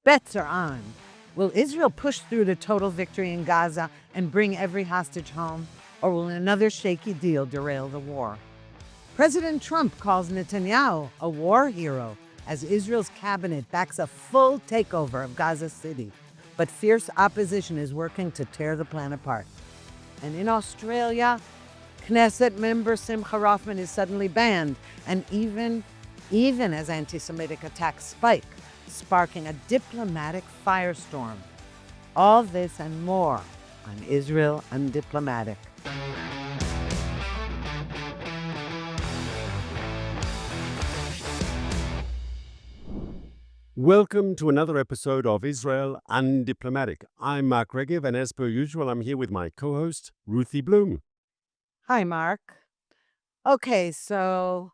Bets are on. Will Israel push through to total victory in Gaza and bring every hostage home? Or will another shaky deal derail the war? President Trump calls Netanyahu a war hero as Israel's cabinet backs a full takeover of Gaza City. But fierce opposition is working to tear the plan apart. And in Australia, Knesset member Simcha Rothman is suddenly banned, and even as anti-Semitic attacks spike, sparking a diplomatic firestorm. All this and more on Israel Undiplomatic. Welcome to another episode of Israel Undiplomatic. I'm Mark Regev, and as per usual, I'm here with my co-host, Ruthie Bloom. Hi, Mark. Okay, so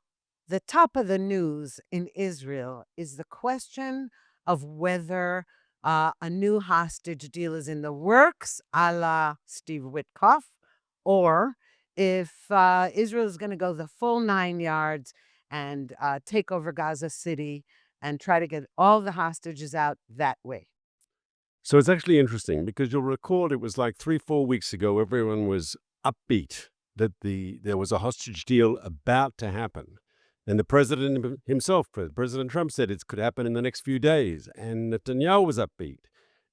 the top of the news in Israel is the question of whether a new hostage deal is in the works, a la Steve Witkoff, or if Israel is going to go the full 9 yards and take over Gaza City and try to get all the hostages out that way. So it's actually interesting because you'll recall it was like 3-4 weeks ago, everyone was upbeat that there was a hostage deal about to happen. And the president himself, President Trump, said it could happen in the next few days. And Netanyahu was upbeat.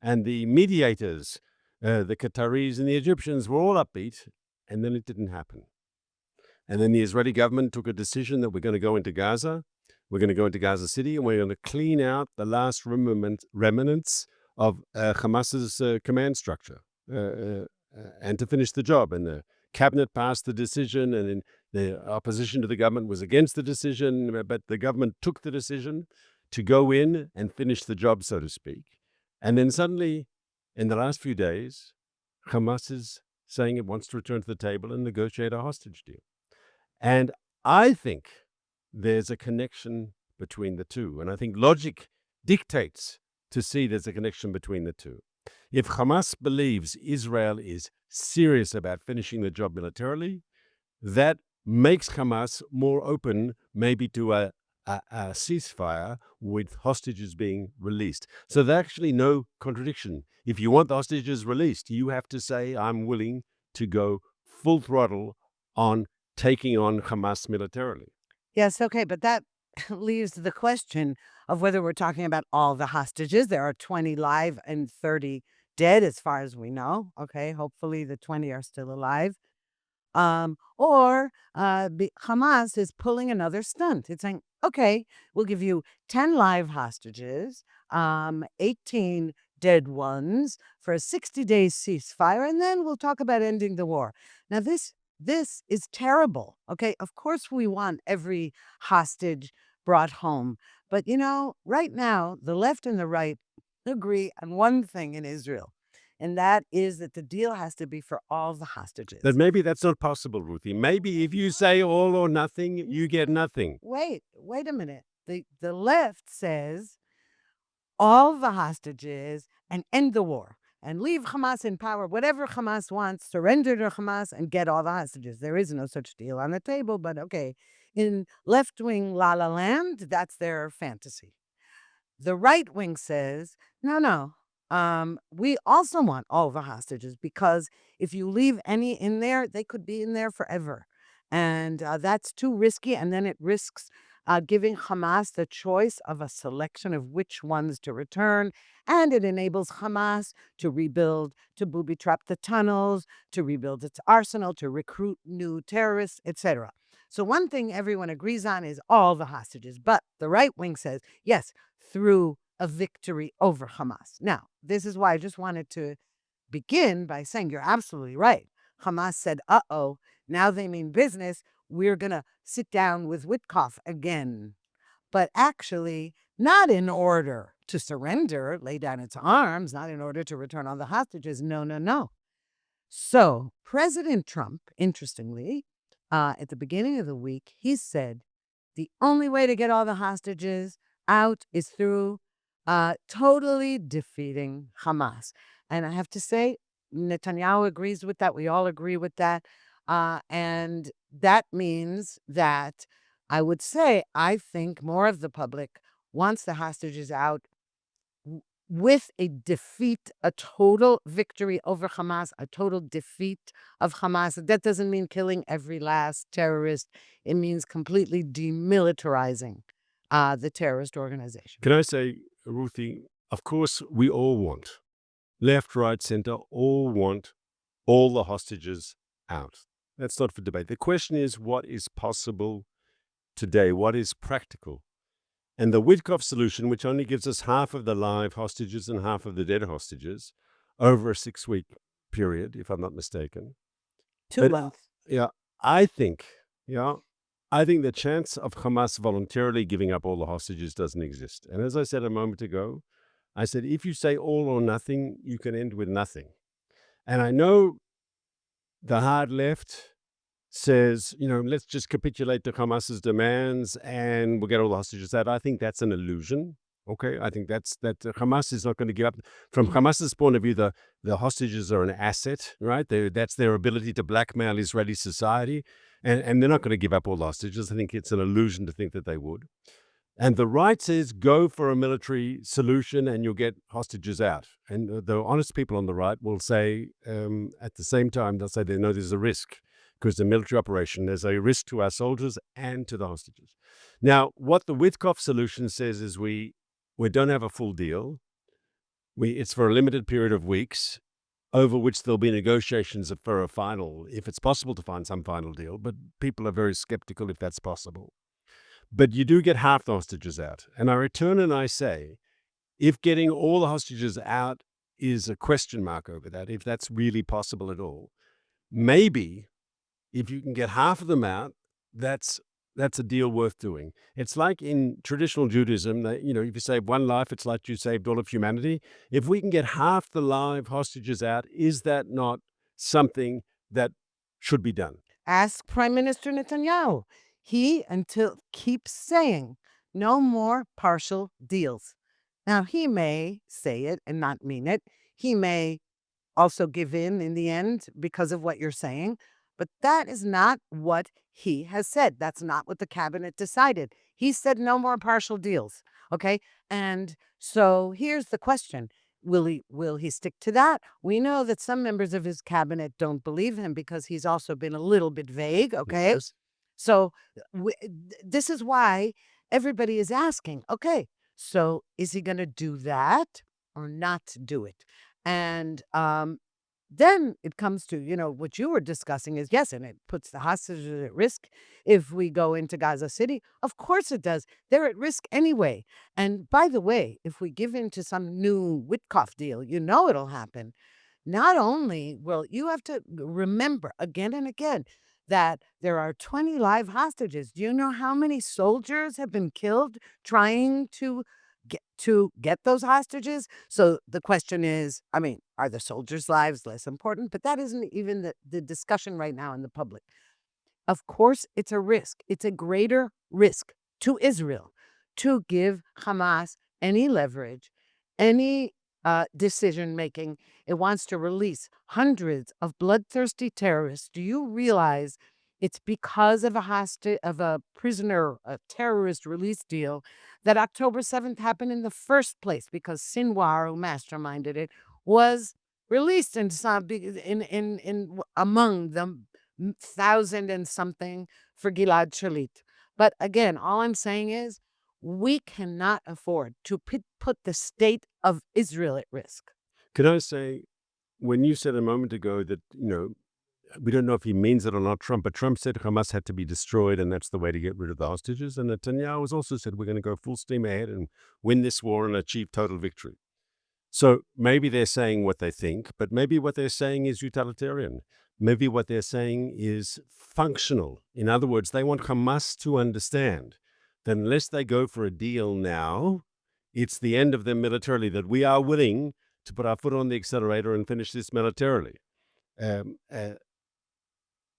And the mediators, the Qataris and the Egyptians, were all upbeat. And then it didn't happen. And then the Israeli government took a decision that we're going to go into Gaza. We're going to go into Gaza City, and we're going to clean out the last remnants of Hamas's command structure and to finish the job. And the cabinet passed the decision, and then the opposition to the government was against the decision, but the government took the decision to go in and finish the job, so to speak. And then suddenly, in the last few days, Hamas is saying it wants to return to the table and negotiate a hostage deal. And I think there's a connection between the two. And I think logic dictates to see there's a connection between the two. If Hamas believes Israel is serious about finishing the job militarily, that makes Hamas more open maybe to a ceasefire with hostages being released. So there's actually no contradiction. If you want the hostages released, you have to say, I'm willing to go full throttle on taking on Hamas militarily. Yes, okay, but that leaves the question of whether we're talking about all the hostages. There are 20 live and 30 dead, as far as we know. Okay, hopefully the 20 are still alive. Or Hamas is pulling another stunt. It's saying, okay, we'll give you 10 live hostages, 18 dead ones for a 60-day ceasefire, and then we'll talk about ending the war. Now, this is terrible. Okay, of course we want every hostage brought home. But, right now, the left and the right agree on one thing in Israel, and that is that the deal has to be for all the hostages. That maybe that's not possible, Ruthie. Maybe if you say all or nothing, you get nothing. Wait a minute. The left says all the hostages and end the war and leave Hamas in power. Whatever Hamas wants, surrender to Hamas and get all the hostages. There is no such deal on the table, but okay. In left-wing La La Land, that's their fantasy. The right wing says, no. We also want all the hostages because if you leave any in there, they could be in there forever. And that's too risky. And then it risks giving Hamas the choice of a selection of which ones to return. And it enables Hamas to rebuild, to booby trap the tunnels, to rebuild its arsenal, to recruit new terrorists, etc. So one thing everyone agrees on is all the hostages. But the right wing says, yes, through a victory over Hamas. Now, this is why I just wanted to begin by saying you're absolutely right. Hamas said, uh-oh, now they mean business. We're going to sit down with Witkoff again. But actually, not in order to surrender, lay down its arms, not in order to return all the hostages. No. So President Trump, interestingly, at the beginning of the week, he said the only way to get all the hostages out is through totally defeating Hamas. And I have to say, Netanyahu agrees with that. We all agree with that. And that means that I would say, I think more of the public wants the hostages out with a defeat, a total victory over Hamas, a total defeat of Hamas. That doesn't mean killing every last terrorist. It means completely demilitarizing the terrorist organization. Can I say, Ruthie, of course, we all want, left, right, center, all want all the hostages out. That's not for debate. The question is, what is possible today? What is practical? And the Witkoff solution, which only gives us half of the live hostages and half of the dead hostages over a 6-week period, if I'm not mistaken. 2 But months. yeah, I think, yeah, I think the chance of Hamas voluntarily giving up all the hostages doesn't exist. And as I said a moment ago, I said, if you say all or nothing, you can end with nothing. And I know the hard left says, let's just capitulate to Hamas's demands and we'll get all the hostages out. I think that's an illusion. Okay, I think that Hamas is not going to give up. From Hamas's point of view, the hostages are an asset, right? That's their ability to blackmail Israeli society, and they're not going to give up all the hostages. I think it's an illusion to think that they would. And the right says go for a military solution and you'll get hostages out. And the honest people on the right will say, at the same time, they'll say they know there's a risk because the military operation, there's a risk to our soldiers and to the hostages. Now, what the Witkoff solution says is we don't have a full deal. It's for a limited period of weeks over which there'll be negotiations for a final, if it's possible to find some final deal. But people are very skeptical if that's possible. But you do get half the hostages out. And I return and I say, if getting all the hostages out is a question mark over that, if that's really possible at all, maybe if you can get half of them out, that's a deal worth doing. It's like in traditional Judaism, that, if you save one life, it's like you saved all of humanity. If we can get half the live hostages out, is that not something that should be done? Ask Prime Minister Netanyahu. He until keeps saying no more partial deals. Now, he may say it and not mean it. He may also give in the end because of what you're saying. But that is not what he has said. That's not what the cabinet decided. He said no more partial deals. Okay. And so here's the question. Will he stick to that? We know that some members of his cabinet don't believe him because he's also been a little bit vague. Okay. Yes. So this is why everybody is asking, okay, so is he going to do that or not do it? And then it comes to, what you were discussing is yes, and it puts the hostages at risk if we go into Gaza City. Of course it does. They're at risk anyway. And by the way, if we give in to some new Witkoff deal, it'll happen. Not only will you have to remember again and again that there are 20 live hostages. Do you know how many soldiers have been killed trying to get those hostages? So the question is, I mean, are the soldiers' lives less important? But that isn't even the discussion right now in the public. Of course, it's a risk. It's a greater risk to Israel to give Hamas any leverage, any decision making. It wants to release hundreds of bloodthirsty terrorists. Do you realize it's because of a prisoner, a terrorist release deal that October 7th happened in the first place? Because Sinwar, who masterminded it, was released in among them 1,000 and something for Gilad Shalit. But again, all I'm saying is we cannot afford to put the state of Israel at risk. Can I say, when you said a moment ago that, we don't know if he means it or not, but Trump said Hamas had to be destroyed and that's the way to get rid of the hostages. And Netanyahu has also said we're going to go full steam ahead and win this war and achieve total victory. So maybe they're saying what they think, but maybe what they're saying is utilitarian. Maybe what they're saying is functional. In other words, they want Hamas to understand that unless they go for a deal now, it's the end of them militarily, that we are willing to put our foot on the accelerator and finish this militarily.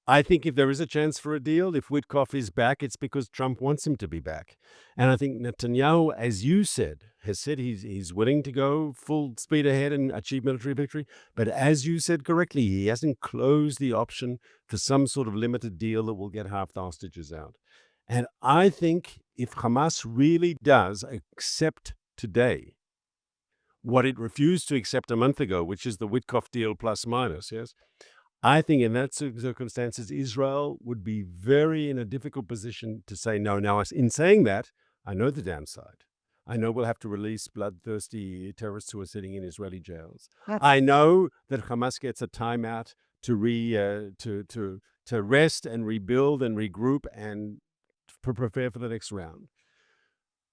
I think if there is a chance for a deal, if Witkoff is back, it's because Trump wants him to be back. And I think Netanyahu, as you said, has said he's willing to go full speed ahead and achieve military victory. But as you said correctly, he hasn't closed the option for some sort of limited deal that will get half the hostages out. And I think if Hamas really does accept today what it refused to accept a month ago, which is the Witkoff deal plus minus, yes? I think in that circumstances, Israel would be very in a difficult position to say no. Now, in saying that, I know the downside. I know we'll have to release bloodthirsty terrorists who are sitting in Israeli jails. That's I know that Hamas gets a timeout to rest and rebuild and regroup and prepare for the next round.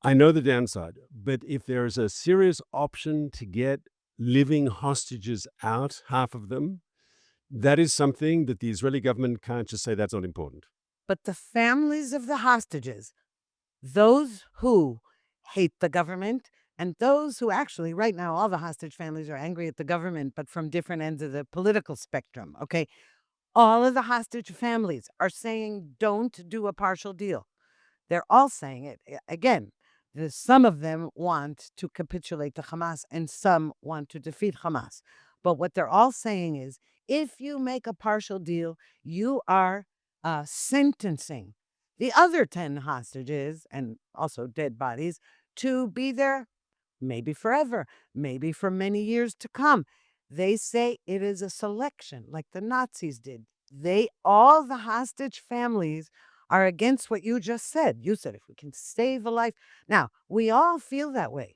I know the downside, but if there is a serious option to get living hostages out, half of them, that is something that the Israeli government can't just say that's not important. But the families of the hostages, those who hate the government and those who actually, right now, all the hostage families are angry at the government, but from different ends of the political spectrum, okay? All of the hostage families are saying don't do a partial deal. They're all saying it. Again, some of them want to capitulate to Hamas and some want to defeat Hamas. But what they're all saying is if you make a partial deal, you are sentencing the other 10 hostages and also dead bodies to be there maybe forever, maybe for many years to come. They say it is a selection like the Nazis did. All the hostage families are against what you just said. You said if we can save a life. Now, we all feel that way,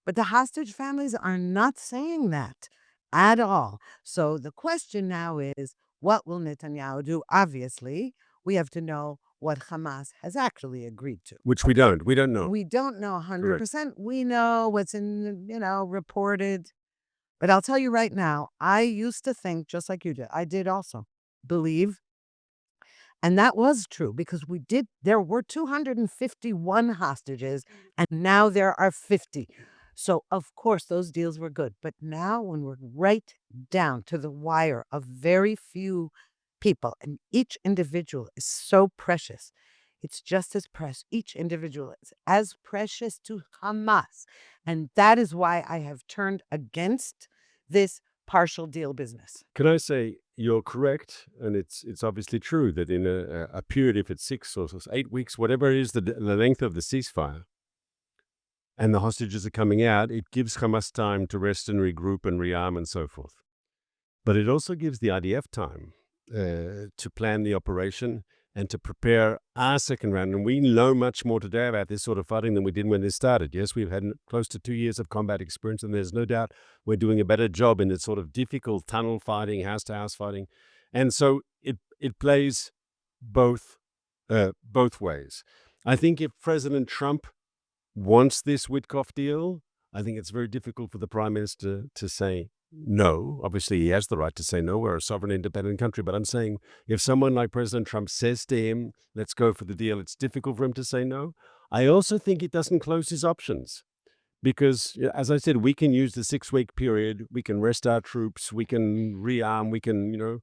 but the hostage families are not saying that at all. So the question now is what will Netanyahu do? Obviously, we have to know what Hamas has actually agreed to. Which we don't. We don't know. We don't know Correct. 100%. We know what's in, reported. But I'll tell you right now, I used to think just like you did. I did also believe, and that was true because there were 251 hostages and now there are 50. So, of course, those deals were good. But now, when we're right down to the wire of very few people, and each individual is so precious, it's just as precious. Each individual is as precious to Hamas. And that is why I have turned against this partial deal business. Can I say you're correct, and it's obviously true that in a period, if it's 6 or 8 weeks, whatever it is, the length of the ceasefire, and the hostages are coming out, it gives Hamas time to rest and regroup and rearm and so forth. But it also gives the IDF time to plan the operation and to prepare our second round. And we know much more today about this sort of fighting than we did when this started. Yes, we've had close to 2 years of combat experience, and there's no doubt we're doing a better job in this sort of difficult tunnel fighting, house-to-house fighting. And so it plays both ways. I think if President Trump wants this Witkoff deal, I think it's very difficult for the prime minister to say no. Obviously, he has the right to say no. We're a sovereign, independent country. But I'm saying if someone like President Trump says to him, let's go for the deal, it's difficult for him to say no. I also think it doesn't close his options because, as I said, we can use the 6-week period. We can rest our troops. We can rearm. We can,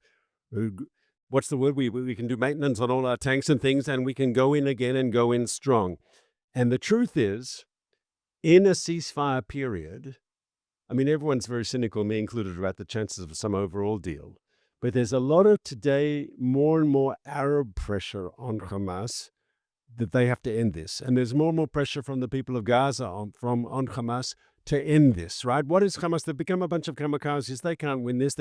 what's the word? We can do maintenance on all our tanks and things, and we can go in again and go in strong. And the truth is, in a ceasefire period, I mean, everyone's very cynical, me included, about the chances of some overall deal. But there's a lot of today more and more Arab pressure on Hamas that they have to end this. And there's more and more pressure from the people of Gaza on Hamas to end this, right? What is Hamas? They've become a bunch of kamikazes. They can't win this.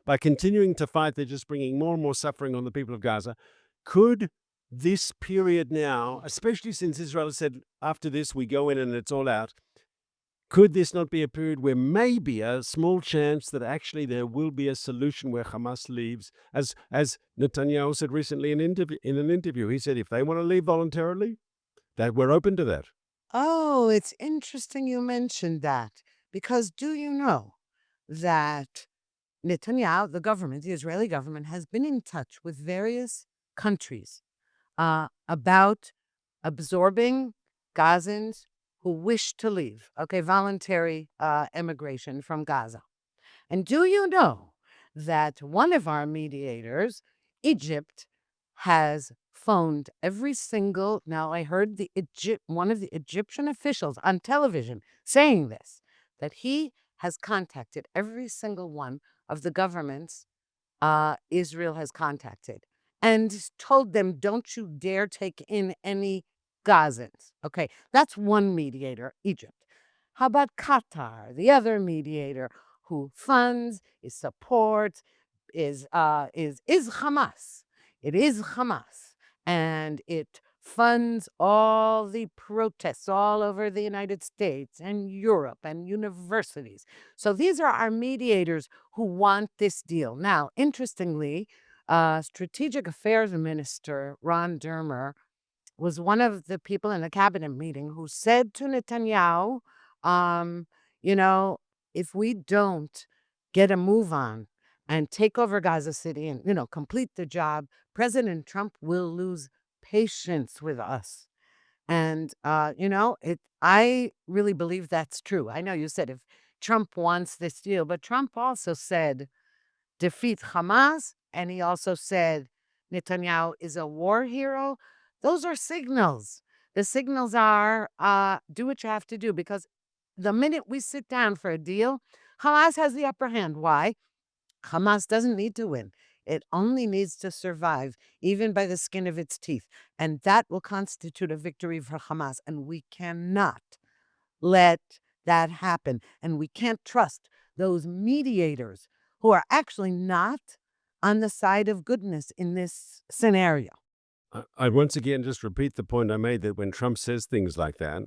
By continuing to fight, they're just bringing more and more suffering on the people of Gaza. Could this period now, especially since Israel has said after this we go in and it's all out, could this not be a period where maybe a small chance that actually there will be a solution where Hamas leaves? As Netanyahu said recently in an interview, he said if they want to leave voluntarily, that we're open to that. Oh, it's interesting you mentioned that because do you know that Netanyahu, the government, the Israeli government, has been in touch with various countries about absorbing Gazans who wish to leave, voluntary immigration from Gaza. And do you know that one of our mediators, Egypt, has phoned every single, now I heard one of the Egyptian officials on television saying this, that he has contacted every single one of the governments Israel has contacted and told them, don't you dare take in any Gazans. Okay, that's one mediator, Egypt. How about Qatar, the other mediator who funds, is supports, is Hamas. It is Hamas, and it funds all the protests all over the United States and Europe and universities. So these are our mediators who want this deal. Now, interestingly, Strategic Affairs Minister Ron Dermer was one of the people in the cabinet meeting who said to Netanyahu, um, you know, if we don't get a move on and take over Gaza City and, complete the job, President Trump will lose patience with us. And, I really believe that's true. I know you said if Trump wants this deal, but Trump also said defeat Hamas. And he also said Netanyahu is a war hero. Those are signals. The signals are do what you have to do, because the minute we sit down for a deal, Hamas has the upper hand. Why? Hamas doesn't need to win. It only needs to survive, even by the skin of its teeth. And that will constitute a victory for Hamas. And we cannot let that happen. And we can't trust those mediators who are actually not on the side of goodness in this scenario. I once again just repeat the point I made that when Trump says things like that,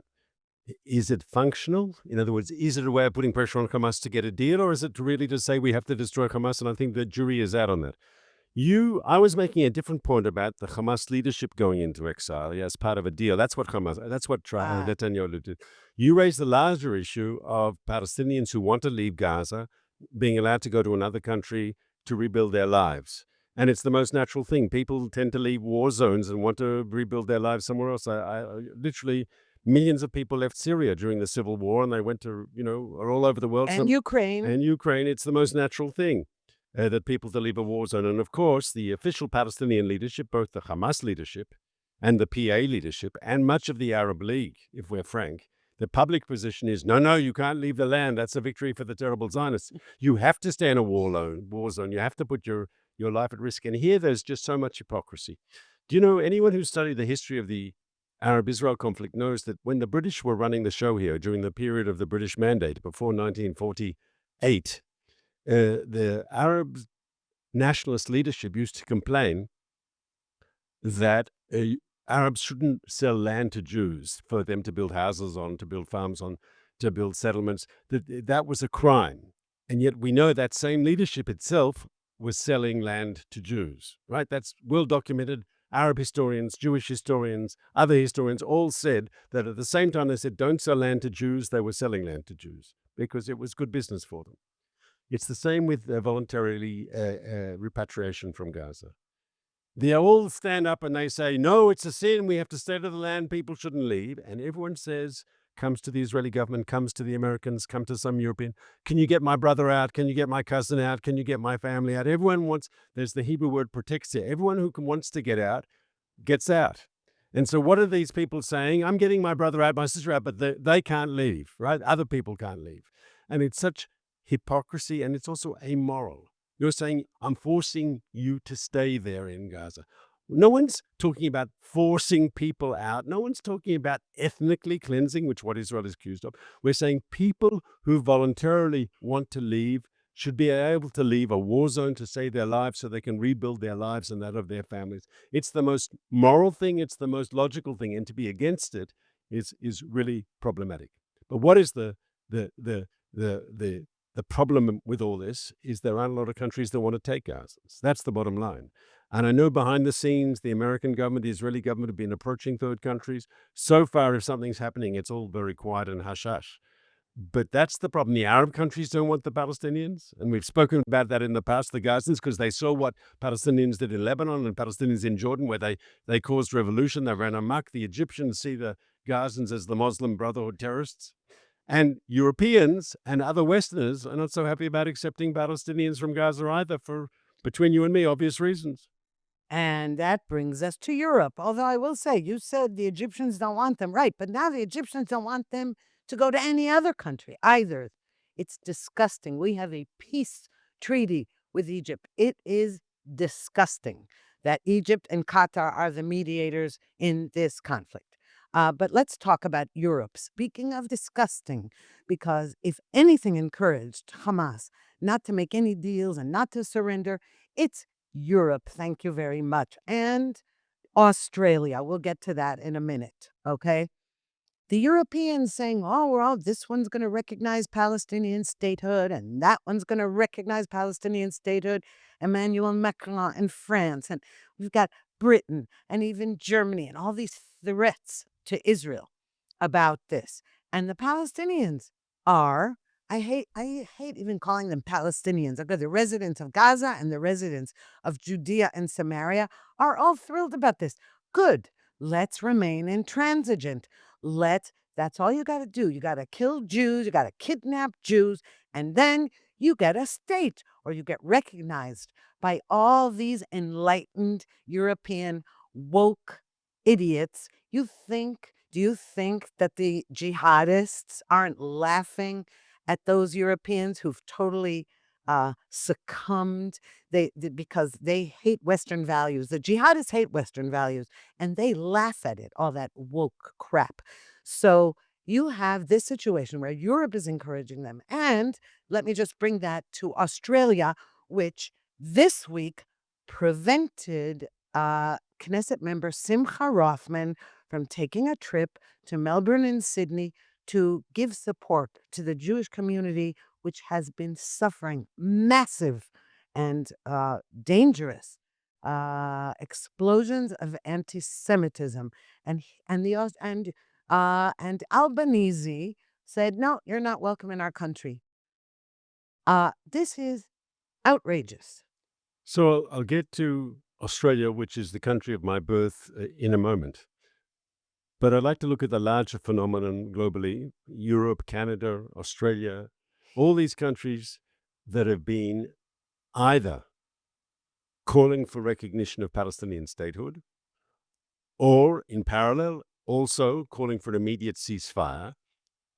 is it functional? In other words, is it a way of putting pressure on Hamas to get a deal, or is it really to say we have to destroy Hamas? And I think the jury is out on that. I was making a different point about the Hamas leadership going into exile as part of a deal. That's what Ah, Netanyahu did. You raised the larger issue of Palestinians who want to leave Gaza being allowed to go to another country to rebuild their lives. And it's the most natural thing. People tend to leave war zones and want to rebuild their lives somewhere else. Literally, millions of people left Syria during the civil war, and they went to, are all over the world. and Ukraine. And Ukraine, it's the most natural thing that people to leave a war zone. And of course, the official Palestinian leadership, both the Hamas leadership and the PA leadership, and much of the Arab League, if we're frank, the public position is no, you can't leave the land. That's a victory for the terrible Zionists. You have to stay in a war zone. You have to put your life at risk. And here there's just so much hypocrisy. Do you know anyone who studied the history of the Arab-Israel conflict knows that when the British were running the show here during the period of the British Mandate before 1948, the Arab nationalist leadership used to complain that Arabs shouldn't sell land to Jews for them to build houses on, to build farms on, to build settlements. That was a crime. And yet we know that same leadership itself was selling land to Jews, right? That's well documented. Arab historians, Jewish historians, other historians all said that at the same time they said, don't sell land to Jews, they were selling land to Jews because it was good business for them. It's the same with voluntarily repatriation from Gaza. They all stand up and they say, no, it's a sin. We have to stay to the land. People shouldn't leave. And everyone says, comes to the Israeli government, comes to the Americans, come to some European. Can you get my brother out? Can you get my cousin out? Can you get my family out? Everyone wants, there's the Hebrew word protects here. Everyone who wants to get out gets out. And so what are these people saying? I'm getting my brother out, my sister out, but they can't leave, right? Other people can't leave. And it's such hypocrisy, and it's also amoral. You're saying, I'm forcing you to stay there in Gaza. No one's talking about forcing people out. No one's talking about ethnically cleansing, which what Israel is accused of. We're saying people who voluntarily want to leave should be able to leave a war zone to save their lives so they can rebuild their lives and that of their families. It's the most moral thing. It's the most logical thing. And to be against it is really problematic. But what is the problem with all this is there aren't a lot of countries that want to take Gazans. That's the bottom line. And I know behind the scenes, the American government, the Israeli government have been approaching third countries. So far, if something's happening, it's all very quiet and hush-hush. But that's the problem. The Arab countries don't want the Palestinians. And we've spoken about that in the past, the Gazans, because they saw what Palestinians did in Lebanon and Palestinians in Jordan, where they caused revolution. They ran amok. The Egyptians see the Gazans as the Muslim Brotherhood terrorists. And Europeans and other Westerners are not so happy about accepting Palestinians from Gaza either, for, between you and me, obvious reasons. And that brings us to Europe. Although I will say, you said the Egyptians don't want them, right? But now the Egyptians don't want them to go to any other country either. It's disgusting. We have a peace treaty with Egypt. It is disgusting that Egypt and Qatar are the mediators in this conflict. But let's talk about Europe. Speaking of disgusting, because if anything encouraged Hamas not to make any deals and not to surrender, it's Europe. Thank you very much. And Australia. We'll get to that in a minute. Okay. The Europeans saying, oh, well, this one's going to recognize Palestinian statehood and that one's going to recognize Palestinian statehood. Emmanuel Macron in France. And we've got Britain and even Germany and all these threats to Israel about this. And the Palestinians are, I hate even calling them Palestinians. Okay, the residents of Gaza and the residents of Judea and Samaria are all thrilled about this. Good. Let's remain intransigent. That's all you got to do. You got to kill Jews, you got to kidnap Jews, and then you get a state or you get recognized by all these enlightened European woke idiots. Do you think that the jihadists aren't laughing at those Europeans who've totally succumbed because they hate Western values? The jihadists hate Western values and they laugh at it, all that woke crap. So you have this situation where Europe is encouraging them. And let me just bring that to Australia, which this week prevented Knesset member Simcha Rothman from taking a trip to Melbourne and Sydney to give support to the Jewish community, which has been suffering massive and dangerous explosions of anti-Semitism, and Albanese said, "No, you're not welcome in our country." This is outrageous. So I'll get to Australia, which is the country of my birth, in a moment. But I'd like to look at the larger phenomenon globally: Europe, Canada, Australia, all these countries that have been either calling for recognition of Palestinian statehood or, in parallel, also calling for an immediate ceasefire,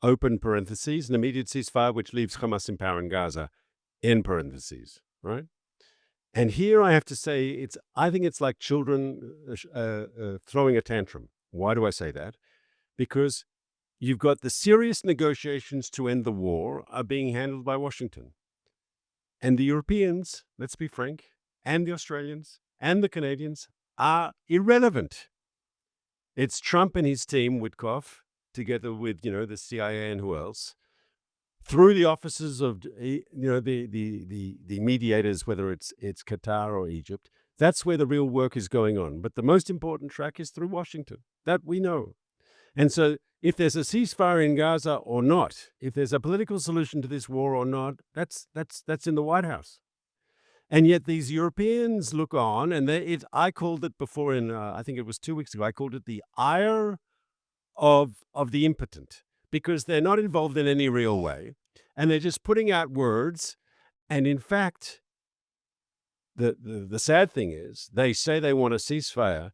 open parentheses, an immediate ceasefire which leaves Hamas in power in Gaza, in parentheses, right? And here I have to say, I think it's like children throwing a tantrum. Why do I say that? Because you've got the serious negotiations to end the war are being handled by Washington. And the Europeans, let's be frank, and the Australians and the Canadians are irrelevant. It's Trump and his team, Witkoff, together with, the CIA and who else, through the offices of, the mediators, whether it's Qatar or Egypt. That's where the real work is going on. But the most important track is through Washington. That we know. And so if there's a ceasefire in Gaza or not, if there's a political solution to this war or not, that's in the White House. And yet these Europeans look on, and I called it before I think it was 2 weeks ago, I called it the ire of the impotent, because they're not involved in any real way, and they're just putting out words. And in fact, the sad thing is, they say they want a ceasefire,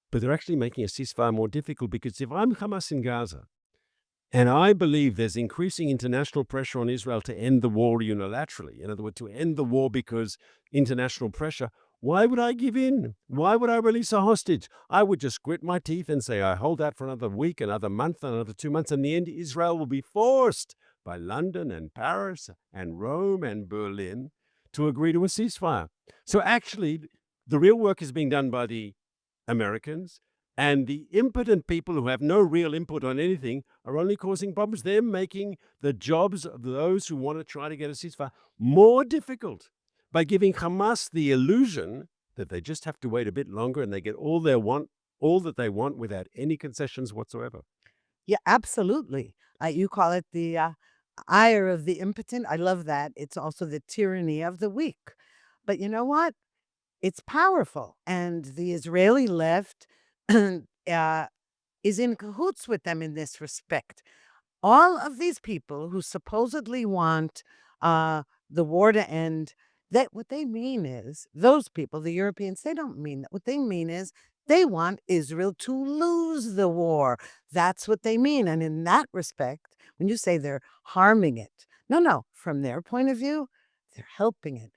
but they're actually making a ceasefire more difficult, because if I'm Hamas in Gaza, and I believe there's increasing international pressure on Israel to end the war unilaterally, in other words, to end the war because international pressure, why would I give in? Why would I release a hostage? I would just grit my teeth and say, I hold out for another week, another month, another 2 months. In the end, Israel will be forced by London and Paris and Rome and Berlin to agree to a ceasefire. So actually, the real work is being done by the Americans, and the impotent people who have no real input on anything are only causing problems. They're making the jobs of those who want to try to get a ceasefire more difficult by giving Hamas the illusion that they just have to wait a bit longer and they get all that they want without any concessions whatsoever. Yeah, absolutely. You call it the ire of the impotent. I love that. It's also the tyranny of the weak. But you know what? It's powerful. And the Israeli left is in cahoots with them in this respect. All of these people who supposedly want the war to end, that what they mean is, those people, the Europeans, they don't mean that. What they mean is they want Israel to lose the war. That's what they mean. And in that respect, when you say they're harming it, no, from their point of view, they're helping it.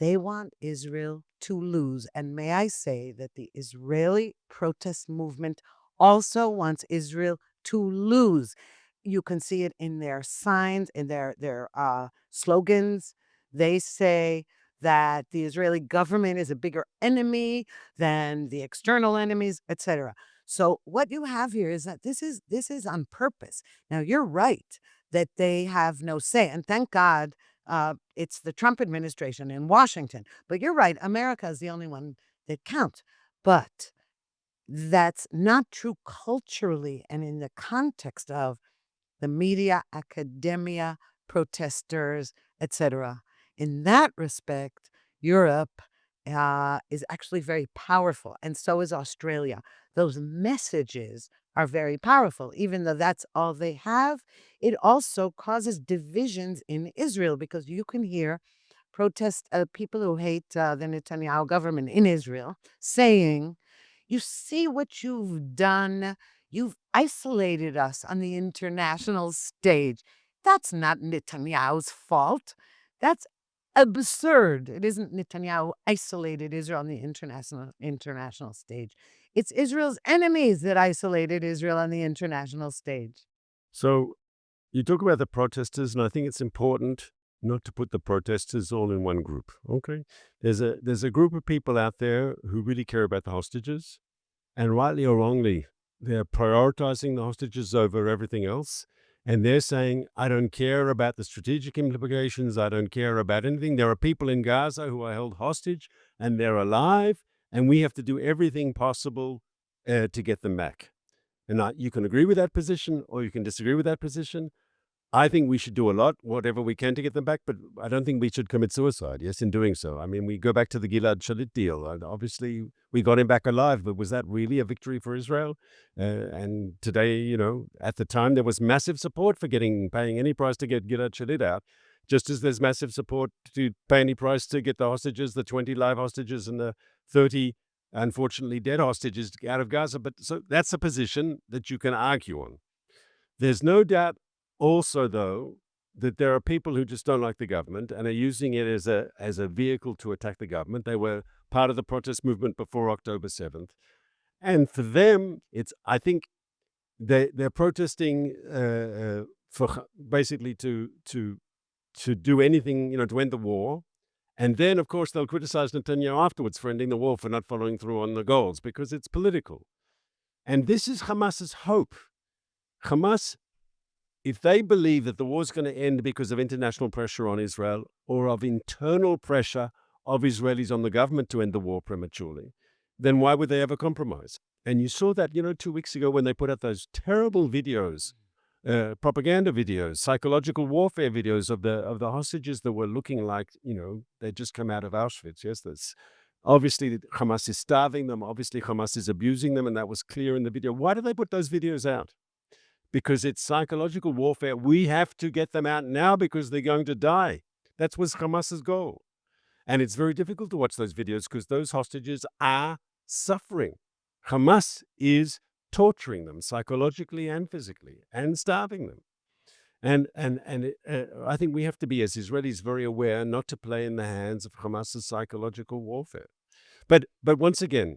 They want Israel to lose. And may I say that the Israeli protest movement also wants Israel to lose. You can see it in their signs, in their slogans. They say that the Israeli government is a bigger enemy than the external enemies, etc. So what you have here is that this is on purpose. Now you're right that they have no say, and thank God it's the Trump administration in Washington. But you're right, America is the only one that counts. But that's not true culturally and in the context of the media, academia, protesters, etc. In that respect, Europe is actually very powerful, and so is Australia. Those messages are very powerful, even though that's all they have. It also causes divisions in Israel because you can hear protest people who hate the Netanyahu government in Israel saying, "You see what you've done? You've isolated us on the international stage. That's not Netanyahu's fault. That's absurd. It isn't Netanyahu who isolated Israel on the international stage. It's Israel's enemies that isolated Israel on the international stage." So you talk about the protesters, and I think it's important not to put the protesters all in one group. Okay, there's a group of people out there who really care about the hostages, and rightly or wrongly, they're prioritizing the hostages over everything else. And they're saying, I don't care about the strategic implications. I don't care about anything. There are people in Gaza who are held hostage and they're alive, and we have to do everything possible to get them back. And you can agree with that position or you can disagree with that position. I think we should do a lot, whatever we can to get them back, but I don't think we should commit suicide, yes, in doing so. I mean, we go back to the Gilad Shalit deal. And obviously, we got him back alive, but was that really a victory for Israel? And today, at the time, there was massive support for paying any price to get Gilad Shalit out, just as there's massive support to pay any price to get the hostages, the 20 live hostages and the 30, unfortunately, dead hostages out of Gaza. But so that's a position that you can argue on. There's no doubt also, though, that there are people who just don't like the government and are using it as a vehicle to attack the government. They were part of the protest movement before October 7th. And for them, I think they're protesting for basically to do anything, to end the war. And then, of course, they'll criticize Netanyahu afterwards for ending the war, for not following through on the goals, because it's political. And this is Hamas's hope. Hamas, if they believe that the war is going to end because of international pressure on Israel or of internal pressure of Israelis on the government to end the war prematurely, then why would they ever compromise? And you saw that, 2 weeks ago when they put out those terrible videos, propaganda videos, psychological warfare videos of the hostages that were looking like, they'd just come out of Auschwitz. Yes, that's obviously Hamas is starving them. Obviously Hamas is abusing them, and that was clear in the video. Why do they put those videos out? Because it's psychological warfare. We have to get them out now because they're going to die. That was Hamas's goal. And it's very difficult to watch those videos because those hostages are suffering. Hamas is torturing them psychologically and physically and starving them. And I think we have to be, as Israelis, very aware not to play in the hands of Hamas's psychological warfare. But once again,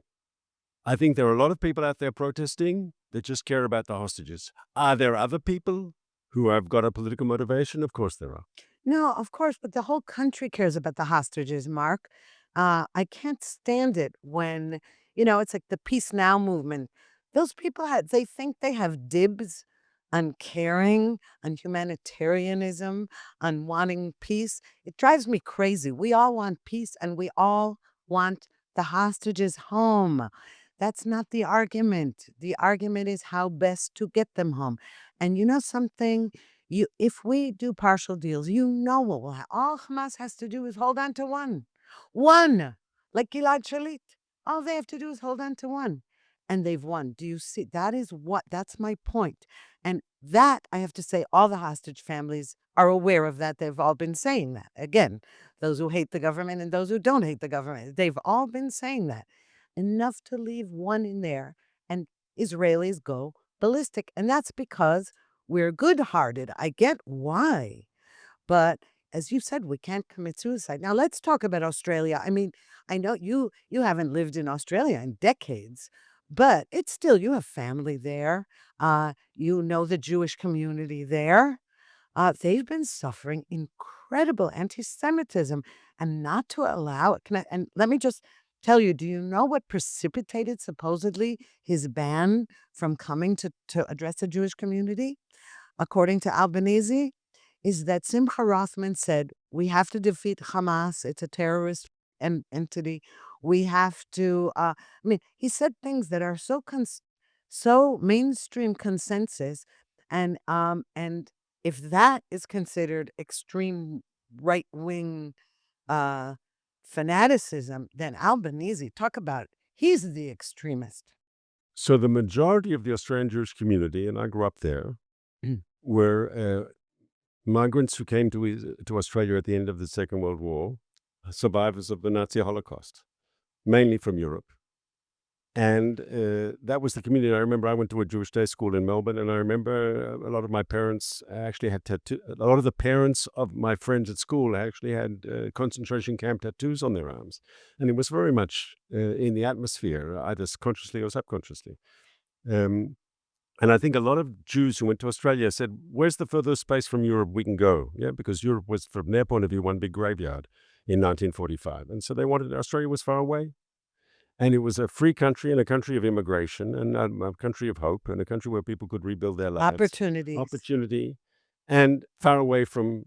I think there are a lot of people out there protesting that just care about the hostages. Are there other people who have got a political motivation? Of course there are. No, of course, but the whole country cares about the hostages, Mark. I can't stand it when, it's like the Peace Now movement. Those people they think they have dibs on caring, on humanitarianism, on wanting peace. It drives me crazy. We all want peace and we all want the hostages home. That's not the argument. The argument is how best to get them home. And you know something? If we do partial deals, what will happen. All Hamas has to do is hold on to one. One. Like Gilad Shalit. All they have to do is hold on to one. And they've won. Do you see? That's my point. And that, I have to say, all the hostage families are aware of that. They've all been saying that. Again, those who hate the government and those who don't hate the government, they've all been saying that. Enough to leave one in there. And Israelis go ballistic. And that's because we're good-hearted. I get why. But as you said, we can't commit suicide. Now let's talk about Australia. I mean, I know you haven't lived in Australia in decades, But it's still, you have family there. You know the Jewish community there. They've been suffering incredible anti-Semitism, and not to allow it. And let me just tell you, do you know what precipitated supposedly his ban from coming to address the Jewish community? According to Albanese, is that Simcha Rothman said, we have to defeat Hamas. It's a terrorist entity. We have to, I mean, he said things that are so mainstream consensus. And if that is considered extreme right wing uh, fanaticism, then Albanese, talk about it. He's the extremist. So the majority of the Australian Jewish community, and I grew up there, Mm. were migrants who came to Australia at the end of the Second World War, survivors of the Nazi Holocaust, mainly from Europe. And that was the community. I remember I went to a Jewish day school in Melbourne, and I remember a lot of my parents actually had tattoo. A lot of the parents of my friends at school actually had concentration camp tattoos on their arms, and it was very much in the atmosphere, either consciously or subconsciously. Um, and I think a lot of Jews who went to Australia said, "Where's the furthest space from Europe we can go?" Yeah, because Europe was, from their point of view, one big graveyard in 1945, and so they wanted. Australia was far away. And it was a free country and a country of immigration and a country of hope and a country where people could rebuild their lives, Opportunities. opportunity, and far away from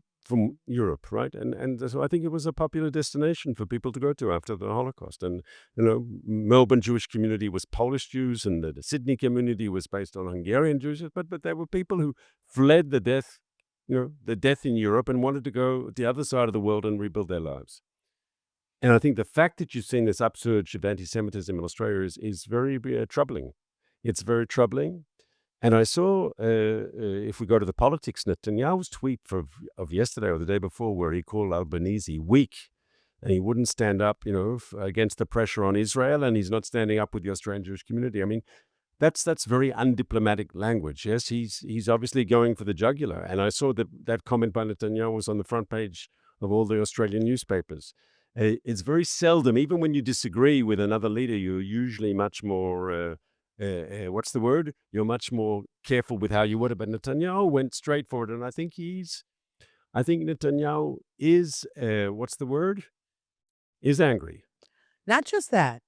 Europe, right? And so I think it was a popular destination for people to go to after the Holocaust. And Melbourne Jewish community was Polish Jews, and the Sydney community was based on Hungarian Jews. But there were people who fled the death in Europe and wanted to go the other side of the world and rebuild their lives. And I think the fact that you've seen this upsurge of anti-Semitism in Australia is very troubling. It's very troubling. And I saw, if we go to the politics, Netanyahu's tweet of yesterday or the day before, where he called Albanese weak, and he wouldn't stand up, against the pressure on Israel, and he's not standing up with the Australian Jewish community. I mean, that's very undiplomatic language. Yes, he's obviously going for the jugular. And I saw that comment by Netanyahu was on the front page of all the Australian newspapers. It's very seldom, even when you disagree with another leader, you're usually much more, what's the word? You're much more careful with how you would it. But Netanyahu went straight for it. And I think Netanyahu is, what's the word? Is angry. Not just that.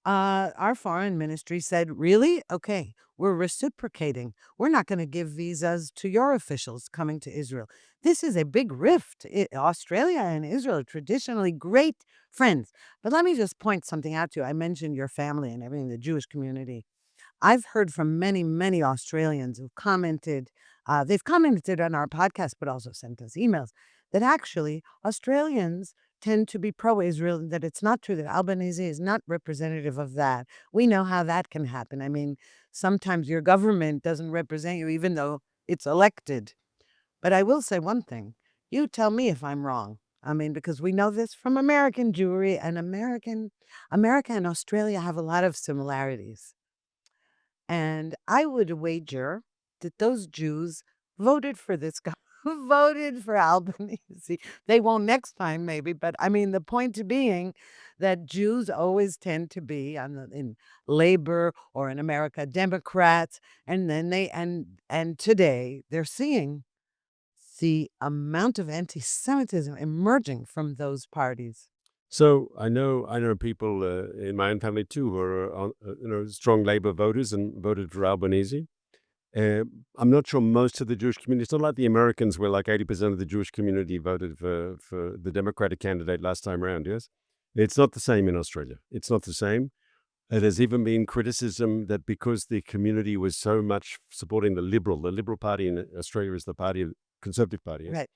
Our foreign ministry said, really? Okay, we're reciprocating. We're not going to give visas to your officials coming to Israel. This is a big rift. Australia and Israel are traditionally great friends. But let me just point something out to you. I mentioned your family and everything, the Jewish community. I've heard from many, many Australians who've commented, they've commented on our podcast, but also sent us emails, that actually Australians tend to be pro-Israel, and that it's not true, that Albanese is not representative of that. We know how that can happen. I mean, sometimes your government doesn't represent you, even though it's elected. But I will say one thing. You tell me if I'm wrong. I mean, because we know this from American Jewry, and America and Australia have a lot of similarities. And I would wager that those Jews voted for this guy, voted for Albanese. They won't next time, maybe, but I mean, the point being that Jews always tend to be in labor, or in America, Democrats, and then and today they're seeing the amount of anti-Semitism emerging from those parties. So I know people in my own family too who are strong Labour voters and voted for Albanese. I'm not sure most of the Jewish community. It's not like the Americans, where like 80% of the Jewish community voted for the Democratic candidate last time around. Yes, it's not the same in Australia. It's not the same. There's even been criticism that because the community was so much supporting the Liberal Party in Australia is the party, Conservative Party, yes? Right.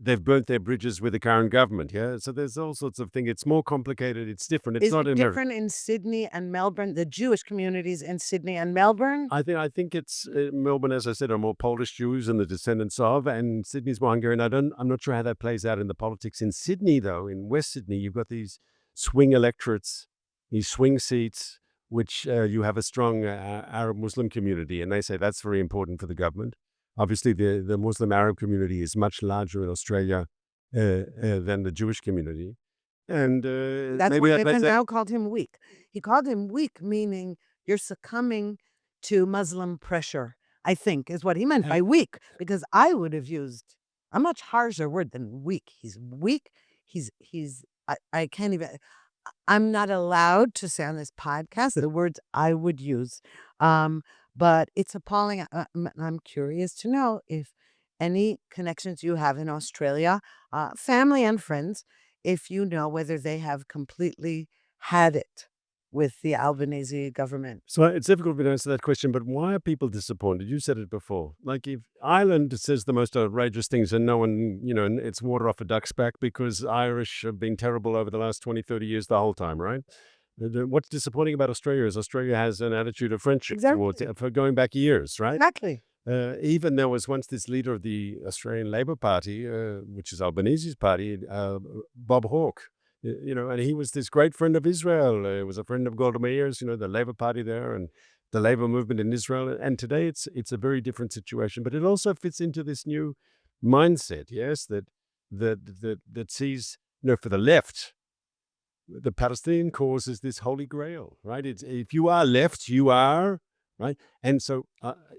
They've burnt their bridges with the current government, yeah? So there's all sorts of things. It's more complicated. It's different. It's Is not it in America. different in Sydney and Melbourne, the Jewish communities in Sydney and Melbourne? I think it's Melbourne, as I said, are more Polish Jews and the descendants of, and Sydney's more Hungarian. I'm not sure how that plays out in the politics in Sydney, though. In West Sydney, you've got these swing electorates, these swing seats, which you have a strong Arab Muslim community, and they say that's very important for the government. Obviously, the Muslim Arab community is much larger in Australia than the Jewish community. And That's maybe why that, Netanyahu called him weak. He called him weak, meaning you're succumbing to Muslim pressure, I think, is what he meant by weak, because I would have used a much harsher word than weak. He's weak. I can't even, I'm not allowed to say on this podcast the words I would use. Um, but it's appalling. I'm curious to know if any connections you have in Australia, family and friends, if you know whether they have completely had it with the Albanese government. So it's difficult for me to answer that question, but why are people disappointed? You said it before. Like if Ireland says the most outrageous things and no one, and it's water off a duck's back because Irish have been terrible over the last 20, 30 years the whole time, right? What's disappointing about Australia is Australia has an attitude of friendship towards Exactly. for going back years, right? Exactly. Even there was once this leader of the Australian Labor Party, which is Albanese's party, Bob Hawke, and he was this great friend of Israel. He was a friend of Golda Meir's, the Labor Party there and the labor movement in Israel. And today it's a very different situation, but it also fits into this new mindset, yes, that sees, for the left, the Palestinian cause is this holy grail, right? It's if you are left, you are right. And so,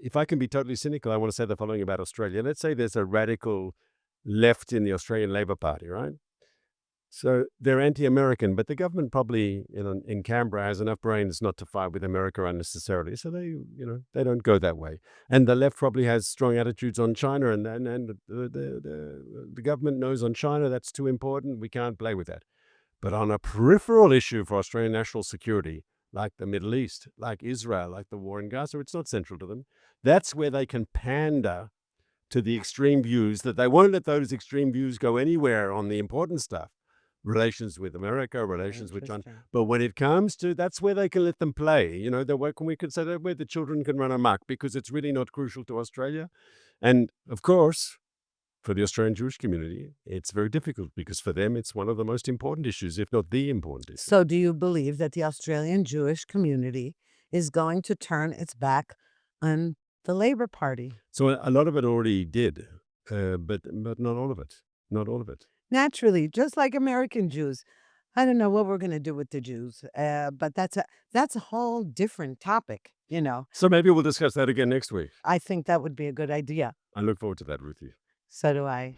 if I can be totally cynical, I want to say the following about Australia. Let's say there's a radical left in the Australian Labor Party, right? So they're anti-American, but the government probably in Canberra has enough brains not to fight with America unnecessarily. So they don't go that way. And the left probably has strong attitudes on China, and the government knows on China that's too important. We can't play with that. But on a peripheral issue for Australian national security, like the Middle East, like Israel, like the war in Gaza, it's not central to them. That's where they can pander to the extreme views that they won't let those extreme views go anywhere on the important stuff. Relations with America, relations with China. Interesting. But when it comes to, that's where they can let them play. We could say that where the children can run amok because it's really not crucial to Australia. And of course, for the Australian Jewish community, it's very difficult because for them, it's one of the most important issues, if not the important issue. So, do you believe that the Australian Jewish community is going to turn its back on the Labor Party? So a lot of it already did, but not all of it. Not all of it. Naturally, just like American Jews. I don't know what we're going to do with the Jews, but that's a whole different topic. So maybe we'll discuss that again next week. I think that would be a good idea. I look forward to that, Ruthie. So do I.